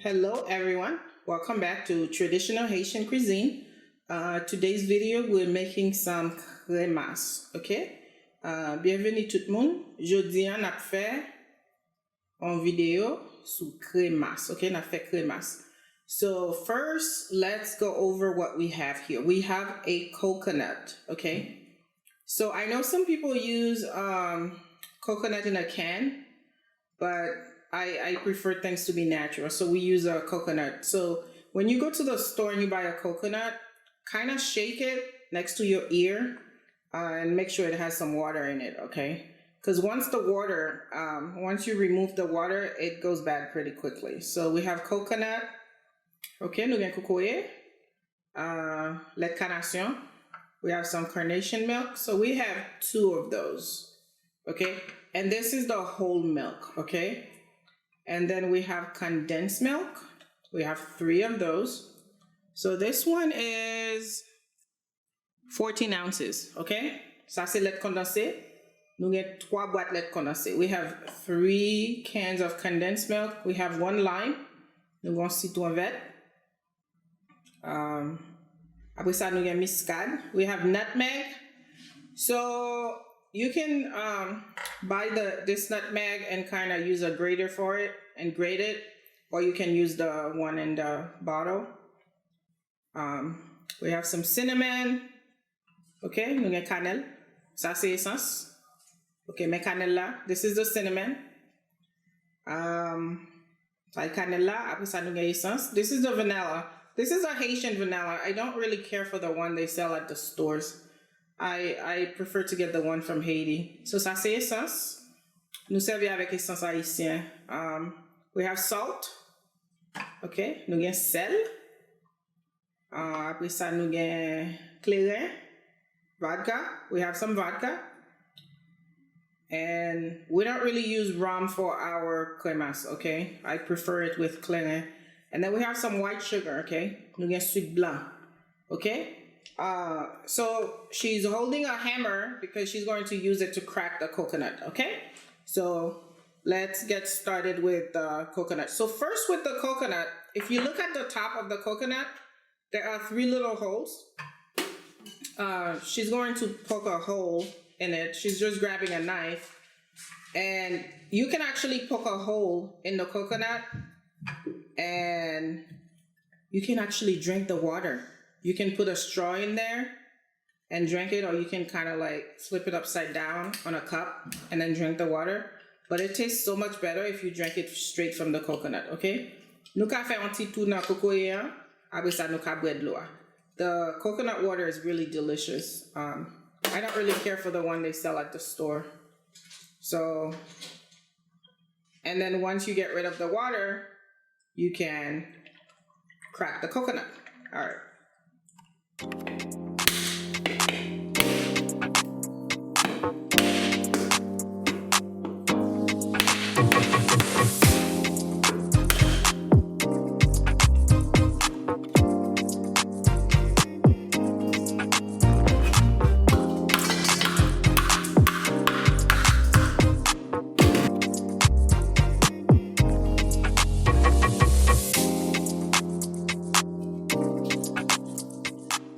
Hello everyone, welcome back to traditional Haitian cuisine. Today's video we're making some kremas, okay? Bienvenue tout le monde. Jodi on a fait une vidéo sur kremas, okay? On a fait kremas. So first, let's go over what we have here. We have a coconut, okay? So I know some people use coconut in a can, but I prefer things to be natural, so we use a coconut. So when you go to the store and you buy a coconut, kind of shake it next to your ear and make sure it has some water in it, okay? Because once you remove the water, it goes bad pretty quickly. So we have coconut, okay, nous avons cocoa, lait de carnation. We have some carnation milk. So we have 2 of those, okay? And this is the whole milk, okay? And then we have condensed milk. We have 3 of those. So this one is 14 ounces, okay? Ça c'est lait condensé. Nous avons 3 boîtes lait condensé. We have 3 cans of condensed milk. We have 1 lime. Nous avons citron vert. Après ça, nous avons muscade. We have nutmeg. So you can buy this nutmeg and kind of use a grater for it and grate it, or you can use the one in the bottle. We have some cinnamon. Okay, nous avons cannelle. Ça c'est essence. Okay, mais cannelle là. This is the cinnamon. Ça cannelle là. Après ça nous avons essence. This is the vanilla. This is a Haitian vanilla. I don't really care for the one they sell at the stores. I prefer to get the one from Haiti. So ça c'est essence. Nous servons avec essence haïtien. We have salt. Okay. Nous avons sel. Après ça nous avons clairin. Vodka. We have some vodka. And we don't really use rum for our kremas, okay? I prefer it with clairin. And then we have some white sugar, okay? Nous avons sucre blanc. Okay? So she's holding a hammer because she's going to use it to crack the coconut, okay? So let's get started with the coconut. So first with the coconut, if you look at the top of the coconut, there are 3 little holes. She's going to poke a hole in it. She's just grabbing a knife. And you can actually poke a hole in the coconut and you can actually drink the water. You can put a straw in there and drink it, or you can kind of like flip it upside down on a cup and then drink the water. But it tastes so much better if you drink it straight from the coconut, okay? Nou ka fè un petit tour nan cocoa, après ça nou ka boire de l'eau. The coconut water is really delicious. I don't really care for the one they sell at the store. So, and then once you get rid of the water, you can crack the coconut. All right.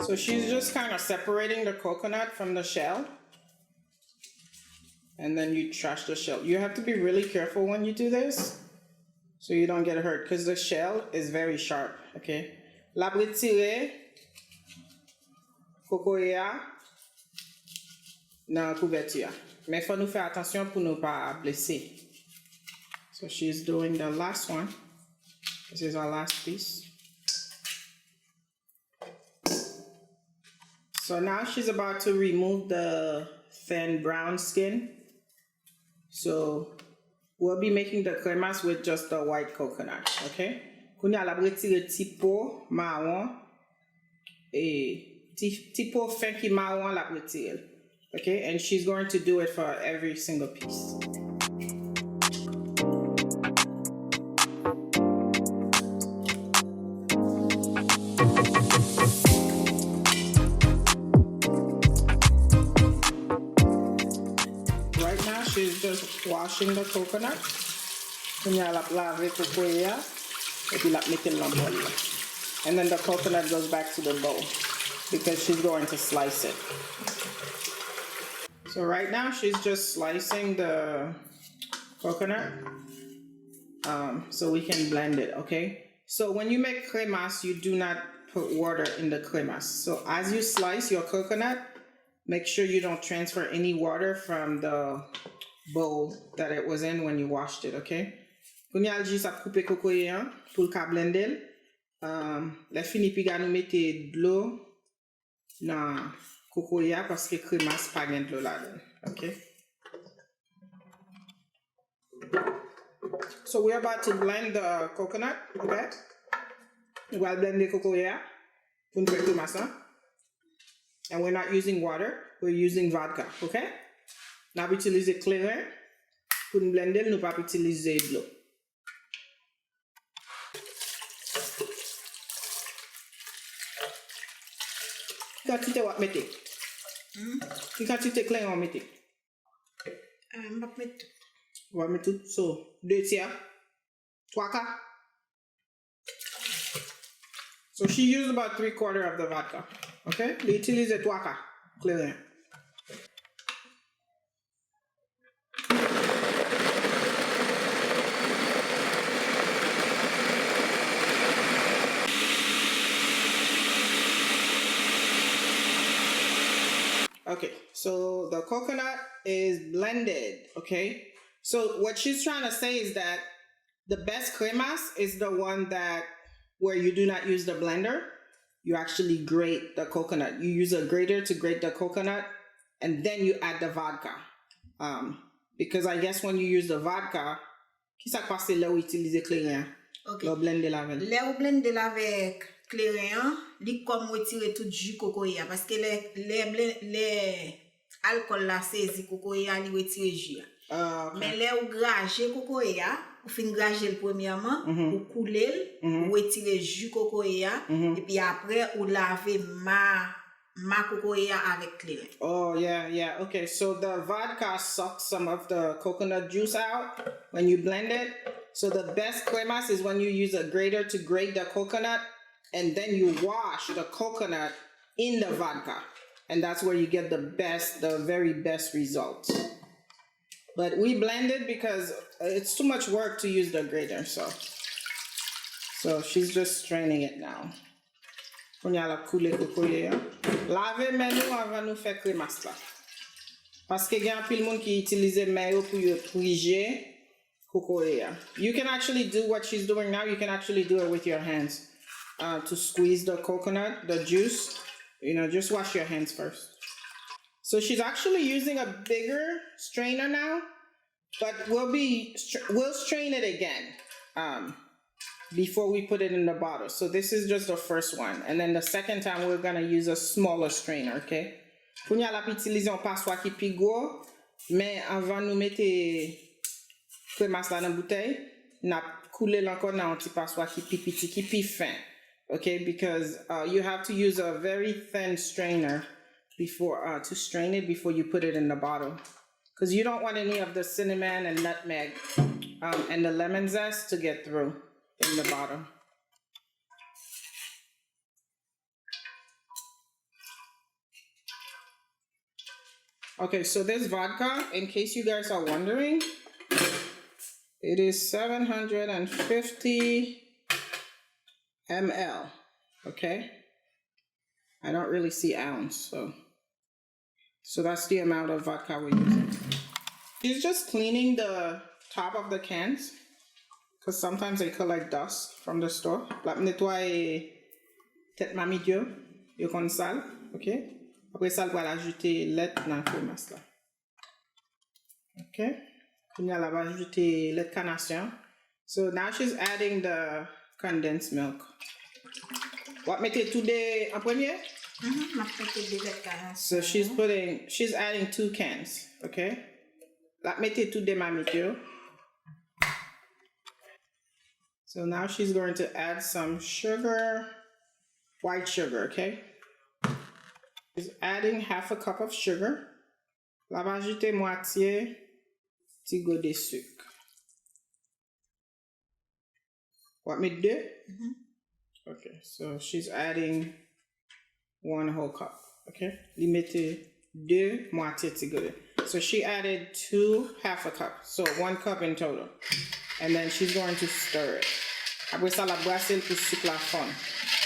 So she's just kind of separating the coconut from the shell. And then you trash the shell. You have to be really careful when you do this so you don't get hurt because the shell is very sharp, okay? La retire cocoa dans couverture. Mais faut nous faire attention pour ne pas blesser. So she's doing the last one. This is our last piece. So now she's about to remove the thin brown skin. So we'll be making the kremas with just the white coconut, okay? Kounya la retire ti pot marron et ti pot fin ki marron la retire. Okay? And she's going to do it for every single piece. She's just washing the coconut. Kanya la lave cocoa. Et puis la mettez dans bol. And then the coconut goes back to the bowl because she's going to slice it. So right now she's just slicing the coconut so we can blend it, okay? So when you make cremas, you do not put water in the cremas. So as you slice your coconut, make sure you don't transfer any water from the bowl that it was in when you washed it, okay? Quand you juste à couper cocoyer pour le blender, la fini puis nous mettre de l'eau dans cocoyer parce que cremas pas gain de l'eau là-dedans, okay? So we're about to blend the coconut, okay? We'll blend the cocoyer pour faire cremas, and we're not using water, we're using vodka, okay? Now we utiliser clairin pour blender, nous pas utiliser de l'eau. Quantité what mettez? Quelle quantité clairin on mettez? On va mettre. On va mettre tout, so 2 tiers, 3 quarts. So she used about 3/4 of the vodka, okay? They utilise 3 quarts clairin. Okay, so the coconut is blended, okay? So what she's trying to say is that the best cremas is the one that where you do not use the blender, you actually grate the coconut. You use a grater to grate the coconut and then you add the vodka. Because I guess when you use the vodka, qui ça passe là où utiliser clairin? Okay. Le blender la veille. Là, ou blender avec clairin, li comme retirer tout jus cocoya parce que les alcool la saisi cocoya li retire jus. Okay. Mais là ou grager cocoya, ou fin grager premièrement, ou couler, ou retirer jus cocoya et puis après ou laver ma cocoya avec clairin. Oh, yeah. Okay, so the vodka sucks some of the coconut juice out when you blend it. So the best cremas is when you use a grater to grate the coconut and then you wash the coconut in the vodka. And that's where you get the very best results. But we blend it because it's too much work to use the grater, so she's just straining it now. On y a la couler cocoyer. Laver men nou avant nous faire cremas là. Parce que y a pile monde qui utilise men yo pour triger cocoyer. You can actually do what she's doing now. You can actually do it with your hands to squeeze the coconut, the juice. You know, just wash your hands first. So she's actually using a bigger strainer now, but we'll strain it again before we put it in the bottle. So this is just the first one, and then the second time we're gonna use a smaller strainer, okay? Pour nous la utiliser un passoire qui plus gros, mais avant nous mettre cremas là dans bouteille, n'a couler encore dans un petit passoire qui plus petit, qui plus fin, okay? Because you have to use a very thin strainer before to strain it before you put it in the bottle, because you don't want any of the cinnamon and nutmeg and the lemon zest to get through in the bottle. Okay, so this vodka, in case you guys are wondering, it is 750 ml, okay? I don't really see ounce, so that's the amount of vodka we're using. She's just cleaning the top of the cans, because sometimes they collect dust from the store. La nettoyer tête mamie Dieu, yo kon sale, ok? Après ça, elle va ajouter lait dans le cremas là. Ok? Puis elle va ajouter lait carnation. So now she's adding the condensed milk. What mettez tout de en premier? So she's adding 2 cans, okay? La mettez tout de mamie Dieu. So now she's going to add some sugar, white sugar, okay? She's adding half a cup of sugar. La va ajouter moitié petit goût de sucre. What me do? Okay, so she's adding 1 whole cup. Okay, li mette 2 moitié tigre. So she added 2 half a cup, so 1 cup in total. And then she's going to stir it. Après ça, la brasser pour sucre la fond.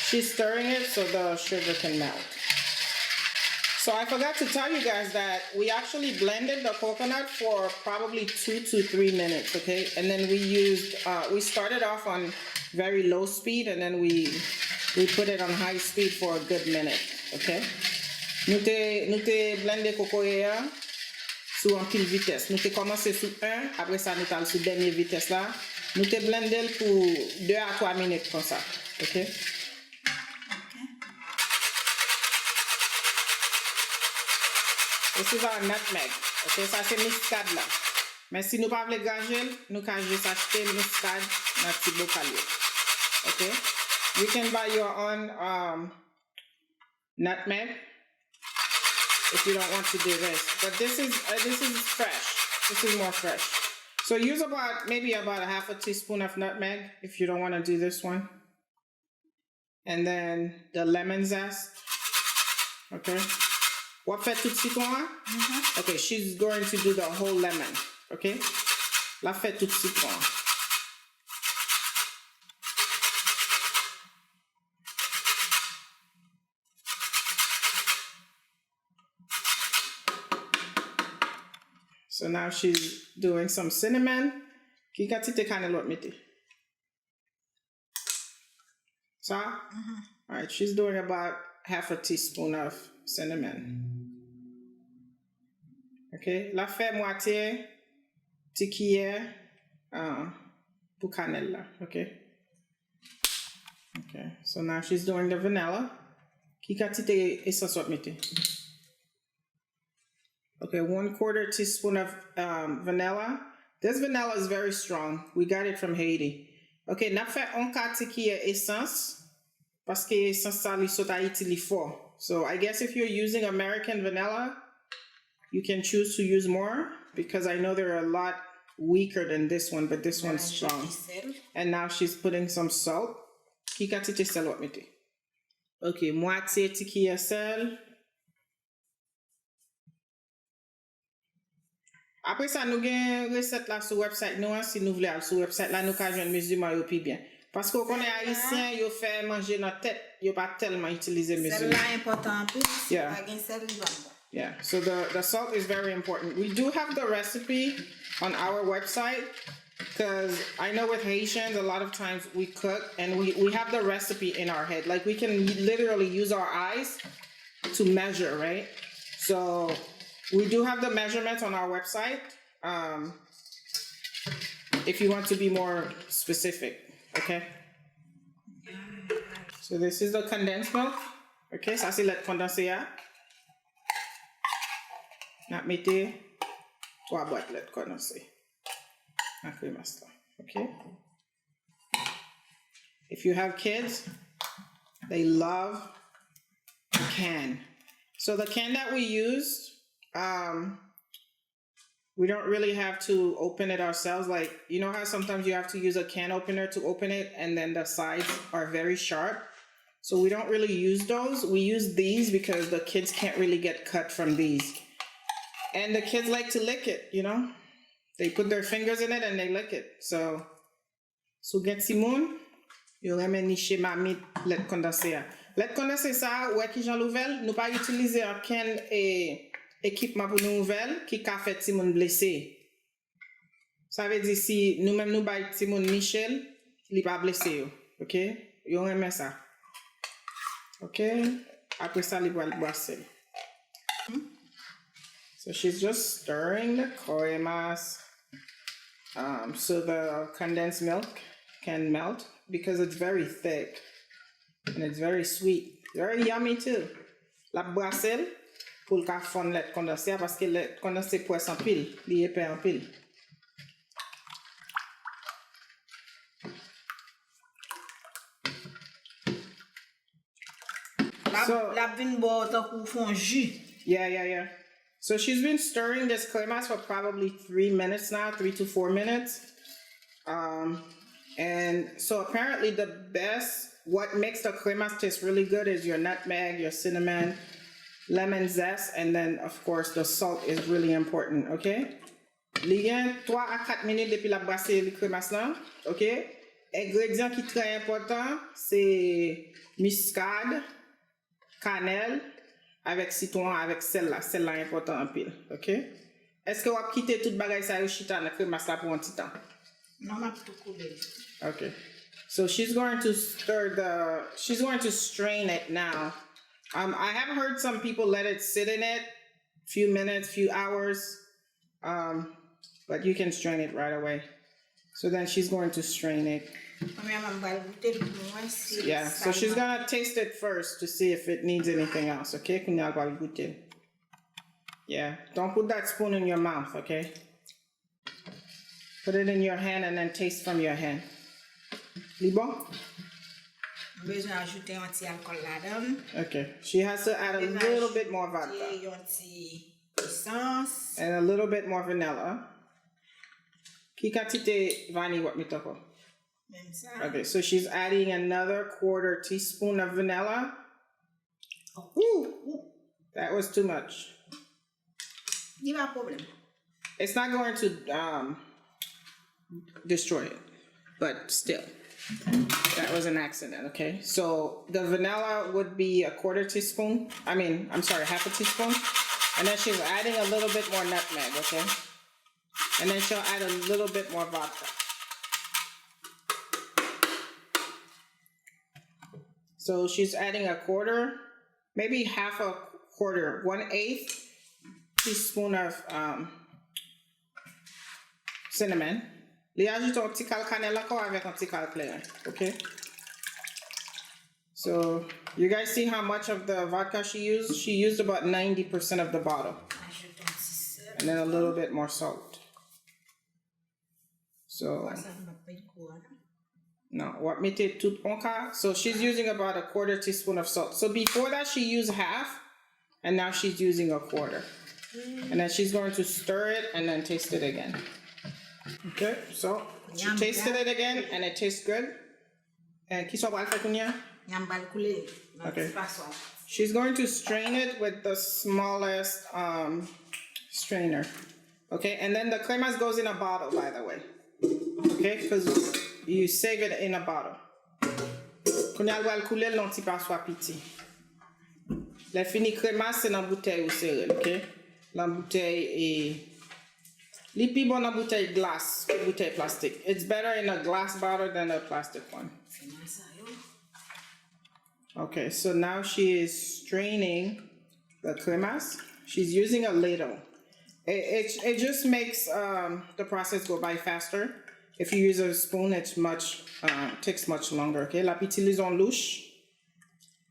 She's stirring it so the sugar can melt. So I forgot to tell you guys that we actually blended the coconut for probably 2 to 3 minutes, okay? And then we used, we started off on very low speed and then we put it on high speed for a good minute, okay? Nous te blendé cocoa sous en pile vitesse. Nous te commencé sous 1, après ça nous t'allons sous dernière vitesse là. Nous te blendé pour 2 à 3 minutes comme ça, ok? This is our nutmeg. Okay, ça c'est muscade là. Mais si nous pas voulons granger, nous pouvons juste acheter muscade dans petit bocal. Okay? You can buy your own nutmeg if you don't want to do this. But this is fresh. This is more fresh. So use maybe about a half a teaspoon of nutmeg if you don't want to do this one. And then the lemon zest. Okay? What fait tout citron? Okay, she's going to do the whole lemon. Okay? La fait tout citron. So now she's doing some cinnamon. Qui ka tite canelot mete? Ça? All right, she's doing about half a teaspoon of cinnamon. Okay, la fait moitié petit cuillère pour cannelle là. Okay. Okay, so now she's doing the vanilla. Qui ka tite essence what mete? Okay, 1/4 teaspoon of vanilla. This vanilla is very strong. We got it from Haiti. Okay, n'a fait un quart cuillère essence parce que essence ça li sot Haiti li fort. So I guess if you're using American vanilla, you can choose to use more because I know they're a lot weaker than this one, but this one's strong. And now she's putting some salt. Qui ka tite sel what mete? Okay, moitié cuillère sel. Après ça, nous avons une recette là sur le website. Nous, si nous voulons aller sur le website, là, nous avons un mesurement plus bien. Parce qu'on est haïtien, ils fait manger notre tête. Ils n'ont pas tellement utilisé mesurement. C'est là important pour yeah. Yeah, so the salt is very important. We do have the recipe on our website because I know with Haitians, a lot of times we cook and we have the recipe in our head. Like we can literally use our eyes to measure, right? So we do have the measurements on our website if you want to be more specific, okay? So this is the condensed milk. Okay, ça c'est le condensé. N'a mettez 3 boîtes de condensé. Okay? If you have kids, they love a can. So the can that we used, we don't really have to open it ourselves. Like, you know how sometimes you have to use a can opener to open it and then the sides are very sharp? So we don't really use those. We use these because the kids can't really get cut from these. And the kids like to lick it, you know? They put their fingers in it and they lick it. So get Simone, you remène niche mamit let condensé. Let condensé ça, ouais qui Jean Louvel, nous pas utiliser un can et équipement pour nous nouvelle qui a fait Simone blessé. Ça veut dire si nous-mêmes nous bail Simone Michel, il pas blessé, OK? Yo remet ça. OK? Après ça, il va le brasser. So she's just stirring the Kremas so the condensed milk can melt because it's very thick and it's very sweet. Very yummy too. La brasser pour le fond lait condensé parce que le condensé poisse en pile, il est épais en pile. La vin bo takou fon jus. Yeah. So she's been stirring this Kremas for probably 3 minutes now, 3 to 4 minutes. And so apparently what makes the cremas taste really good is your nutmeg, your cinnamon, lemon zest, and then of course the salt is really important, okay? Li gen 3 à 4 minutes depuis la brasser le cremas là, ok? Ingrédients qui très important, c'est muscade, cannelle, avec citron, avec sel là important en pile, ok? Est-ce que vous avez quitté toute bagaille ça au chita dans le cremas là pour un petit temps? Non, m'a tout coulé. Okay. So she's going to strain it now. I have heard some people let it sit in it few minutes, few hours. But you can strain it right away. So then she's going to strain it. Yeah, so she's gonna taste it first to see if it needs anything else, okay? Yeah, don't put that spoon in your mouth, okay? Put it in your hand and then taste from your hand. Bon? Okay, she has to add a little bit more vodka. And a little bit more vanilla. Qui quantité vanille what me talk? Okay, so she's adding another 1/4 teaspoon of vanilla. Ooh, that was too much. It's not going to destroy it, but still, that was an accident. Okay, so the vanilla would be a 1/4 teaspoon. I'm sorry, 1/2 teaspoon. And then she's adding a little bit more nutmeg, okay? And then she'll add a little bit more vodka. So she's adding a 1/4, maybe 1/2, 1/8 teaspoon of cinnamon. Li ajoute un petit cal cannelle encore avec un petit cal clair, okay? So you guys see how much of the vodka she used? She used about 90% of the bottle. And then a little bit more salt. So no, what made it tout onka? So she's using about a 1/4 teaspoon of salt. So before that she used 1/2, and now she's using a 1/4. And then she's going to stir it and then taste it again. Okay, so she tasted it again and it tastes good. And qui soit okay. She's going to strain it with the smallest strainer. Okay, and then the cremas goes in a bottle, by the way. Okay, because you save it in a bottle. Kounya lwa l'koule l'on ti pa swa piti. Le fini cremas c'est dans bouteille ou serré, okay? La bouteille est li pi bon dans bouteille glace, bouteille plastique. It's better in a glass bottle than a plastic one. Okay, so now she is straining the cremas. She's using a ladle. It just makes the process go by faster. If you use a spoon, it's takes much longer. Okay, la utilise en louche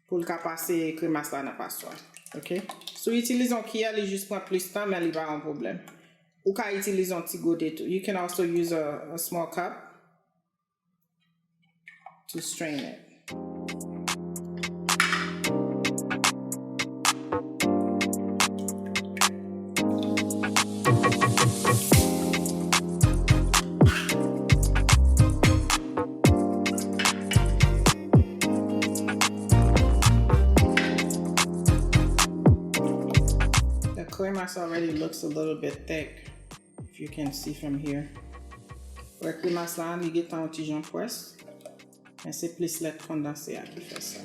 pour le passer cremas là n'a pas soin. Okay, so utilise en cuillère, il juste prend plus de temps, mais il va un problème. Ou ka utilise un petit godet too. You can also use a small cup to strain it. Kremas already looks a little bit thick, if you can see from here. Le cremas là, il est en petit jaune presse, mais c'est plus lait condensé qui fait ça.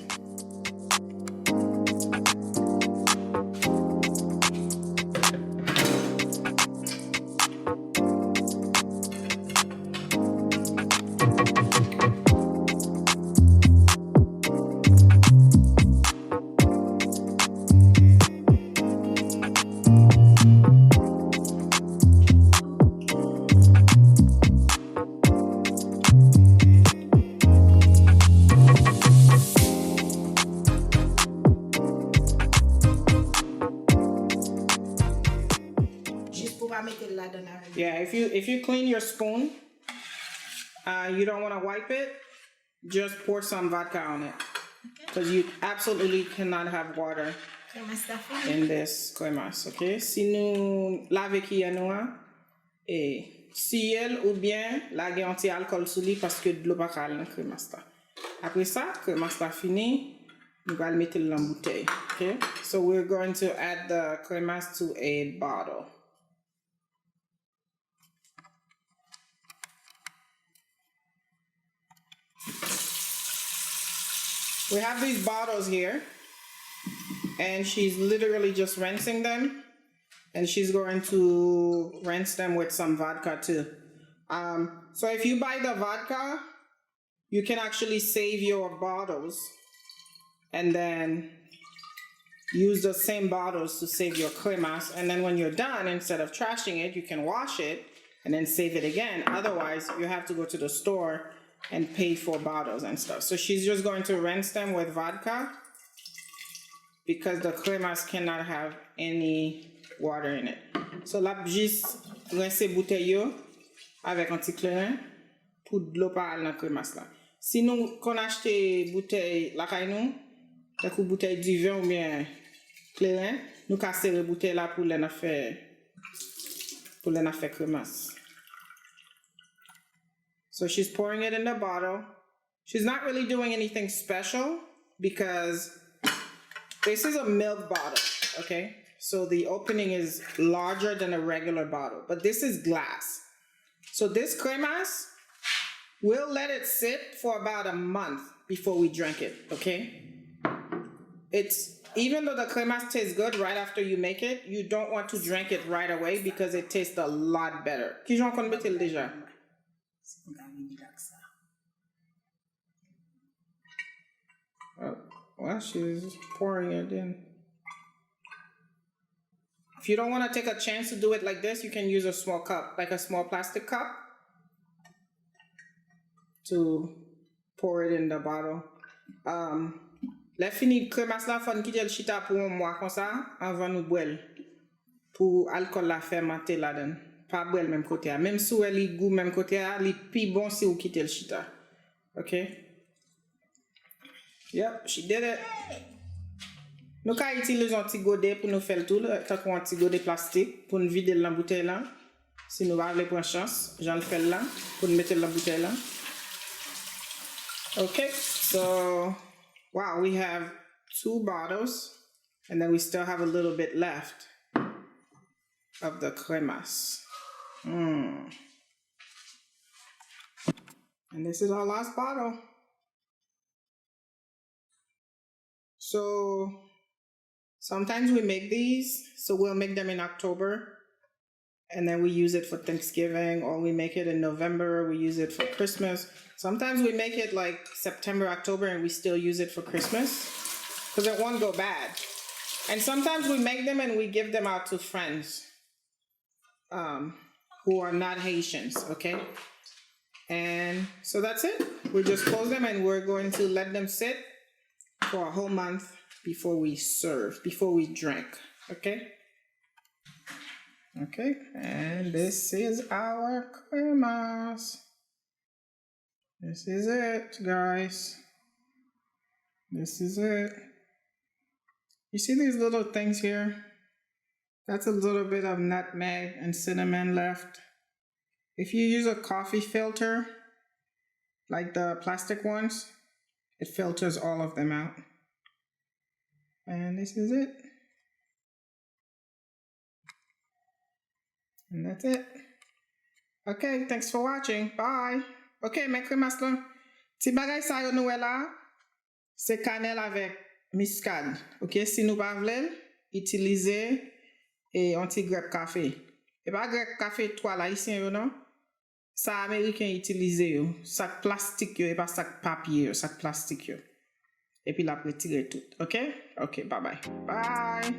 Yeah, if you clean your spoon, you don't want to wipe it, just pour some vodka on it. Because you absolutely cannot have water in this cremas, okay? Si nous lave qui à nous, ciel ou bien la gen anti-alcool sous li parce que de l'eau pas calme dans crémas là. Après ça, crémas là fini, nous allons le mettre dans la bouteille. Okay? So we're going to add the crémas to a bottle. We have these bottles here, and she's literally just rinsing them, and she's going to rinse them with some vodka too. So if you buy the vodka, you can actually save your bottles and then use the same bottles to save your cremas, and then when you're done, instead of trashing it, you can wash it and then save it again. Otherwise, you have to go to the store and pay for bottles and stuff. So she's just going to rinse them with vodka because the cremas cannot have any water in it. So là, juste rincer bouteille yo avec anti-clairin pour de l'eau pas dans cremas là. Si nous qu'on achète bouteille la caille nous, la bouteille du vin ou bien clairin, nous casser la bouteille là pour les faire cremas. So she's pouring it in the bottle. She's not really doing anything special because this is a milk bottle, okay? So the opening is larger than a regular bottle, but this is glass. So this cremas, we'll let it sit for about a month before we drink it, okay? Even though the cremas tastes good right after you make it, you don't want to drink it right away because it tastes a lot better. Qui j'en connais déjà? Oh, well, she's pouring it in. If you don't want to take a chance to do it like this, you can use a small cup, like a small plastic cup, to pour it in the bottle. La fini cremas la fon ki tel chita pour un mois comme ça avant nous boire pour alcool la fermenter là dedans. Pas boire même côté. Même si elle li goût même côté, li pi bon si ou quitter le chita. Okay? Yep, she did it. Nous ka utiliser un petit godet pour nous faire le tout, tant qu'on un petit godet plastique pour nous vider la bouteille là. Si nous va avoir chance, j'en le fais là pour nous mettre la bouteille là. Okay, so wow, we have 2 bottles and then we still have a little bit left of the cremas. And this is our last bottle. So sometimes we make these, so we'll make them in October and then we use it for Thanksgiving, or we make it in November, we use it for Christmas. Sometimes we make it like September, October, and we still use it for Christmas because it won't go bad. And sometimes we make them and we give them out to friends who are not Haitians, okay? And so that's it. We just close them and we're going to let them sit for a whole month before we serve, before we drink, okay? Okay, and this is our cremas. This is it, guys. This is it. You see these little things here? That's a little bit of nutmeg and cinnamon left. If you use a coffee filter, like the plastic ones, it filters all of them out. And this is it. And that's it. Okay, thanks for watching. Bye. Okay, mes cremas là. Ti bagay sa yo nou la, c'est cannelle avec muscade. Ok, si nou pa vle, utiliser et anti grape café. Et pas grape café 3 là ici yo non. Ça américain utiliser yo, sac plastique yo et pas sac papier yo, sac plastique yo. Et puis la retirer tout. Ok? Ok, bye bye. Bye.